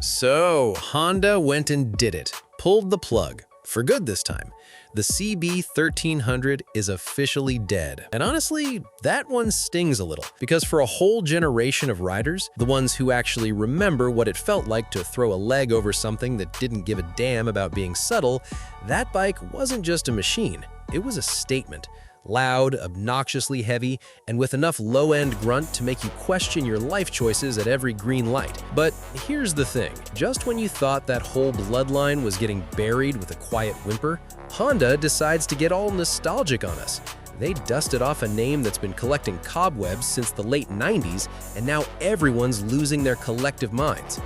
So, Honda went and did it. Pulled the plug. For good this time. The CB1300 is officially dead. And honestly, that one stings a little. Because for a whole generation of riders, the ones who actually remember what it felt like to throw a leg over something that didn't give a damn about being subtle, that bike wasn't just a machine. It was a statement. Loud, obnoxiously heavy, and with enough low-end grunt to make you question your life choices at every green light. But here's the thing, just when you thought that whole bloodline was getting buried with a quiet whimper, Honda decides to get all nostalgic on us. They dusted off a name that's been collecting cobwebs since the late 90s, and now everyone's losing their collective minds.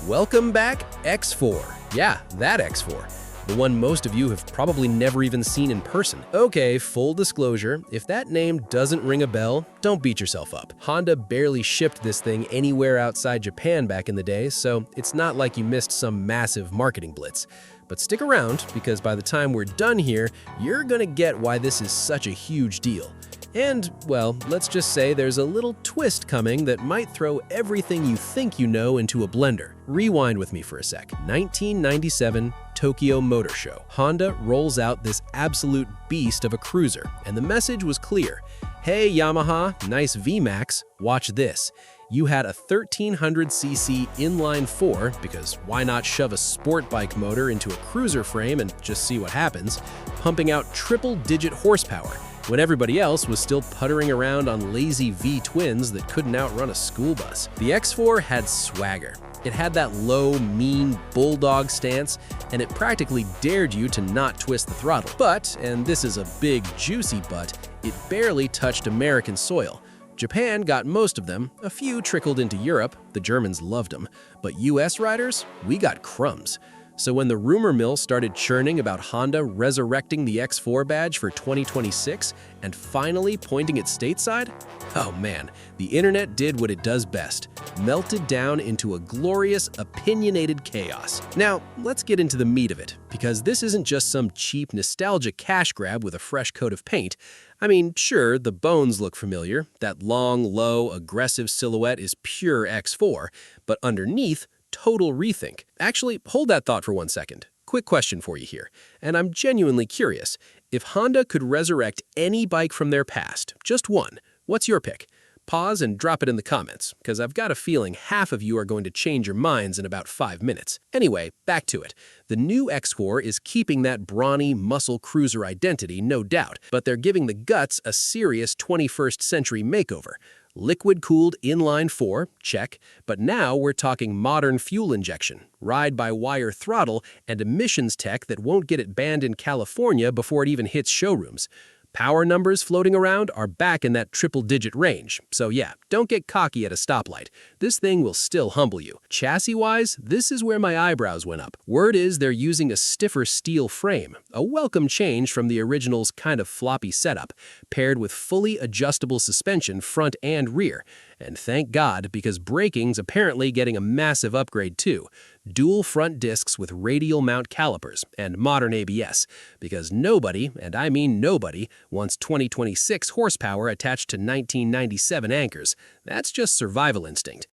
Welcome back, X4. Yeah, that X4. The one most of you have probably never even seen in person. Okay, full disclosure, if that name doesn't ring a bell, don't beat yourself up. Honda barely shipped this thing anywhere outside Japan back in the day, so it's not like you missed some massive marketing blitz. But stick around, because by the time we're done here, you're gonna get why this is such a huge deal. And, well, let's just say there's a little twist coming that might throw everything you think you know into a blender. Rewind with me for a sec. 1997, Tokyo Motor Show. Honda rolls out this absolute beast of a cruiser, and the message was clear. Hey Yamaha, nice VMAX, watch this. You had a 1300cc inline-4, because why not shove a sport bike motor into a cruiser frame and just see what happens, pumping out triple-digit horsepower, when everybody else was still puttering around on lazy V-twins that couldn't outrun a school bus. The X4 had swagger. It had that low, mean, bulldog stance, and it practically dared you to not twist the throttle. But, and this is a big, juicy but, it barely touched American soil. Japan got most of them, a few trickled into Europe, the Germans loved them, but US riders, we got crumbs. So when the rumor mill started churning about Honda resurrecting the X4 badge for 2026 and finally pointing it stateside, oh man, the internet did what it does best, melted down into a glorious, opinionated chaos. Now, let's get into the meat of it, because this isn't just some cheap nostalgia cash grab with a fresh coat of paint. I mean, sure, the bones look familiar, that long, low, aggressive silhouette is pure X4, but underneath, total rethink. Actually, hold that thought for 1 second. Quick question for you here, and I'm genuinely curious. If Honda could resurrect any bike from their past, just one, what's your pick? Pause and drop it in the comments, because I've got a feeling half of you are going to change your minds in about 5 minutes. Anyway, back to it. The new X4 is keeping that brawny, muscle cruiser identity, no doubt, but they're giving the guts a serious 21st century makeover. Liquid-cooled inline-4, check, but now we're talking modern fuel injection, ride-by-wire throttle, and emissions tech that won't get it banned in California before it even hits showrooms. Power numbers floating around are back in that triple-digit range, so yeah, don't get cocky at a stoplight. This thing will still humble you. Chassis-wise, this is where my eyebrows went up. Word is they're using a stiffer steel frame, a welcome change from the original's kind of floppy setup, paired with fully adjustable suspension front and rear. And thank God, because braking's apparently getting a massive upgrade too. Dual front discs with radial mount calipers and modern ABS, because nobody, and I mean nobody, wants 2026 horsepower attached to 1997 anchors. That's just survival instinct.